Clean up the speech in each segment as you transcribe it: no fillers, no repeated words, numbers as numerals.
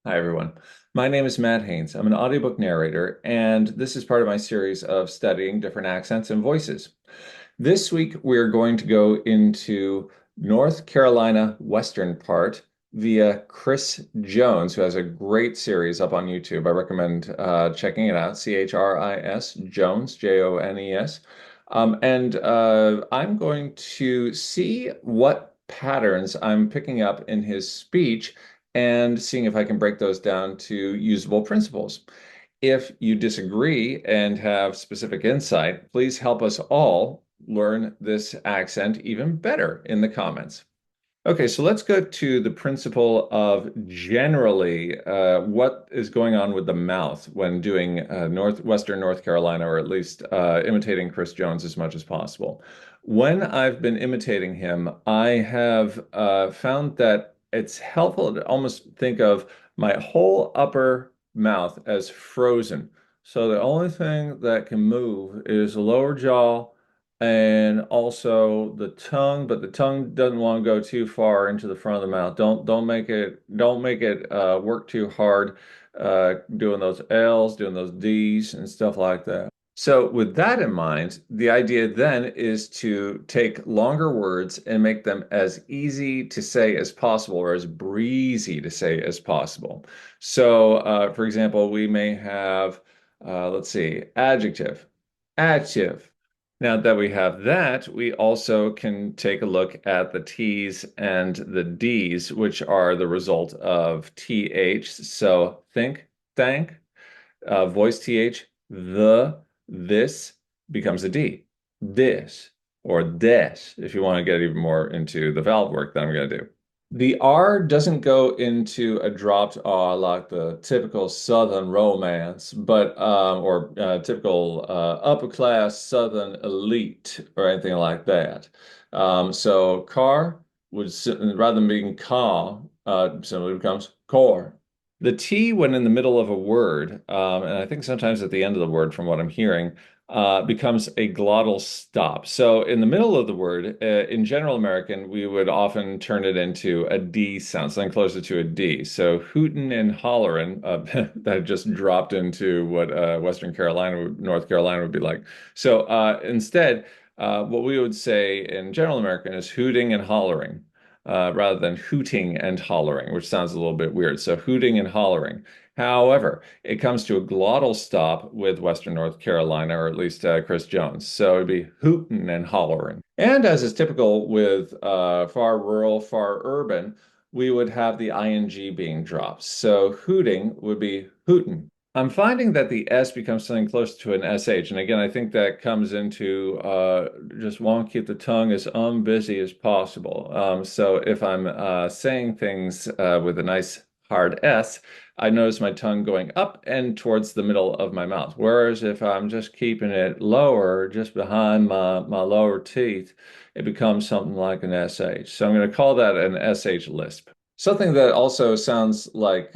Hi, everyone. My name is Matt Haynes. I'm an audiobook narrator, and this is part of my series of studying different accents and voices. This week, we're going to go into North Carolina Western part via Chris Jones, who has a great series up on YouTube. I recommend checking it out. Chris Jones, Jones. And I'm going to see what patterns I'm picking up in his speech and seeing if I can break those down to usable principles. If you disagree and have specific insight, please help us all learn this accent even better in the comments. Okay, so let's go to the principle of generally what is going on with the mouth when doing Northwestern North Carolina, or at least imitating Chris Jones as much as possible. When I've been imitating him, I have found that it's helpful to almost think of my whole upper mouth as frozen. So the only thing that can move is the lower jaw and also the tongue, but the tongue doesn't want to go too far into the front of the mouth. Don't make it work too hard doing those L's, doing those D's and stuff like that. So with that in mind, the idea then is to take longer words and make them as easy to say as possible, or as breezy to say as possible. So for example, we may have let's see, adjective. Now that we have that, we also can take a look at the T's and the D's, which are the result of TH. So think, thank, voice TH, this becomes a D. This, or this, if you want to get even more into the vowel work that I'm going to do. The R doesn't go into a dropped R like the typical Southern romance, but or typical upper class Southern elite or anything like that. So car would rather than being car, simply becomes core. The T when in the middle of a word, and I think sometimes at the end of the word, from what I'm hearing, becomes a glottal stop. So in the middle of the word, in General American, we would often turn it into a D sound, something closer to a D. So hootin' and hollerin', that just dropped into what Western Carolina, North Carolina would be like. So instead, what we would say in General American is hooting and hollering. Rather than hooting and hollering, which sounds a little bit weird. So hooting and hollering. However, it comes to a glottal stop with Western North Carolina, or at least Chris Jones. So it'd be hootin' and hollering. And as is typical with far rural, far urban, we would have the ing being dropped. So hooting would be hootin'. I'm finding that the S becomes something close to an SH. And again, I think that comes into just want to keep the tongue as busy as possible. So if I'm saying things with a nice hard S, I notice my tongue going up and towards the middle of my mouth. Whereas if I'm just keeping it lower, just behind my lower teeth, it becomes something like an SH. So I'm going to call that an SH lisp. Something that also sounds like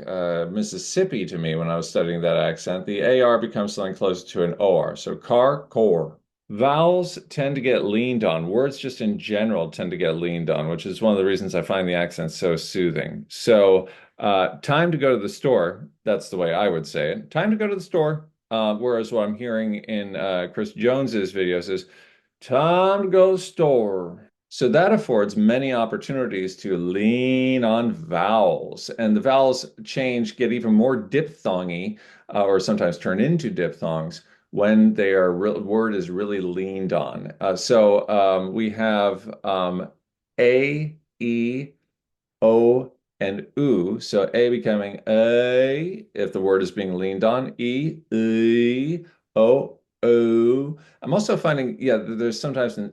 Mississippi to me when I was studying that accent, the AR becomes something closer to an OR. So car, core. Vowels tend to get leaned on. Words just in general tend to get leaned on, which is one of the reasons I find the accent so soothing. So, time to go to the store, that's the way I would say it. Time to go to the store. Whereas what I'm hearing in Chris Jones's videos is time to go to the store. So that affords many opportunities to lean on vowels, and the vowels change, get even more diphthongy, or sometimes turn into diphthongs when word is really leaned on. So we have A, E, O, and U. So A becoming A if the word is being leaned on. E, O, O. I'm also finding, yeah, there's sometimes an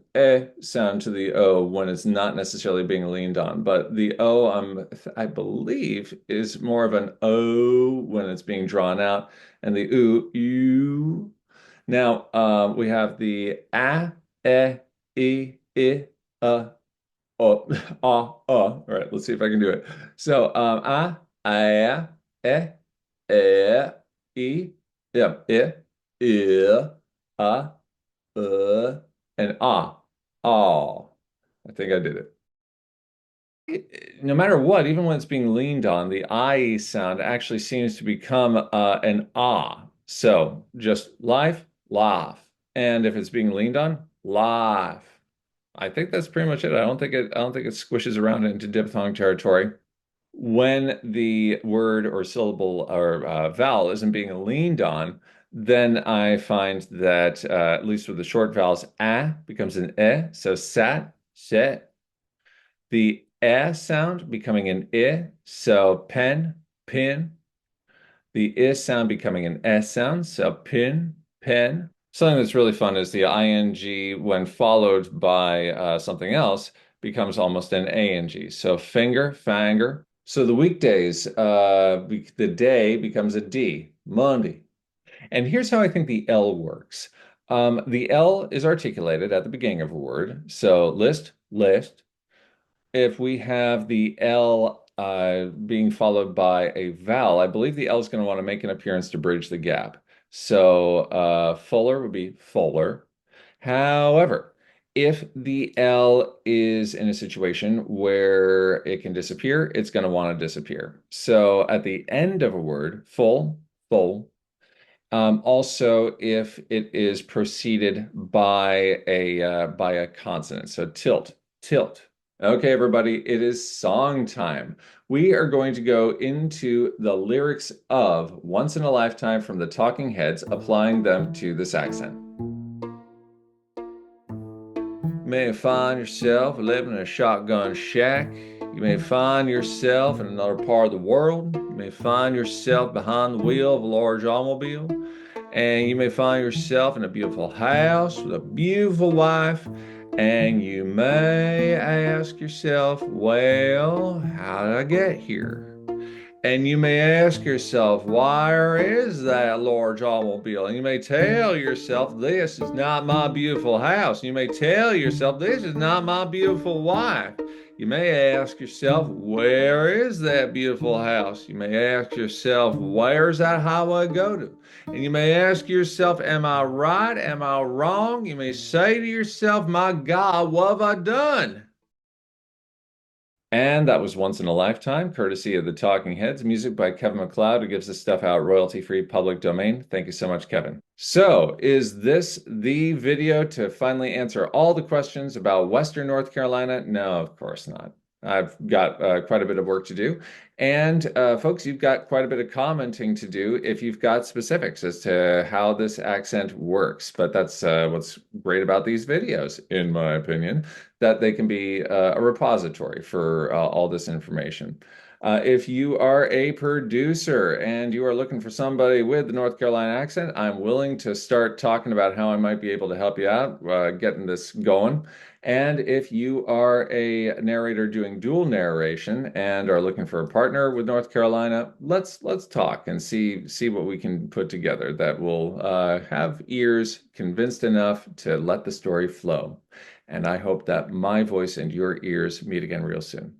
sound to the O when it's not necessarily being leaned on, but the O, I believe, is more of an O when it's being drawn out, and the U. Now, we have the I, oh, All right, let's see if I can do it. So, e, yeah, a, and ah. Oh, I think I did it. No matter what, even when it's being leaned on, the I sound actually seems to become an ah. So just life, laugh. And if it's being leaned on, laugh. I think that's pretty much it. I don't think it squishes around into diphthong territory. When the word or syllable or vowel isn't being leaned on, then I find that at least with the short vowels, a becomes an e. So sat, set. The eh sound becoming an I, so pen, pin. The I sound becoming an S sound, so pin, pen. Something that's really fun is the ing, when followed by something else, becomes almost an ang. So finger, fanger. So the weekdays, the day becomes a D, Monday. And here's how I think the L works. The L is articulated at the beginning of a word. So list, list. If we have the L being followed by a vowel, I believe the L is going to want to make an appearance to bridge the gap. So fuller would be fuller. However, if the L is in a situation where it can disappear, it's going to want to disappear. So at the end of a word, full, full. Also, if it is preceded by a consonant, so tilt, tilt. Okay, everybody, it is song time. We are going to go into the lyrics of Once in a Lifetime from the Talking Heads, applying them to this accent. You may find yourself living in a shotgun shack. You may find yourself in another part of the world. You may find yourself behind the wheel of a large automobile. And you may find yourself in a beautiful house with a beautiful wife. And you may ask yourself, well, how did I get here? And you may ask yourself, where is that large automobile? And you may tell yourself, this is not my beautiful house. And you may tell yourself, this is not my beautiful wife. You may ask yourself, where is that beautiful house? You may ask yourself, where's that highway go to? And you may ask yourself, am I right? Am I wrong? You may say to yourself, my God, what have I done? And that was Once in a Lifetime, courtesy of the Talking Heads, music by Kevin MacLeod, who gives this stuff out royalty-free public domain. Thank you so much, Kevin. So, is this the video to finally answer all the questions about Western North Carolina? No, of course not. I've got quite a bit of work to do. And folks, you've got quite a bit of commenting to do if you've got specifics as to how this accent works. But that's what's great about these videos, in my opinion, that they can be a repository for all this information. If you are a producer and you are looking for somebody with the North Carolina accent, I'm willing to start talking about how I might be able to help you out, getting this going. And if you are a narrator doing dual narration and are looking for a partner with North Carolina, let's talk and see what we can put together that will have ears convinced enough to let the story flow. And I hope that my voice and your ears meet again real soon.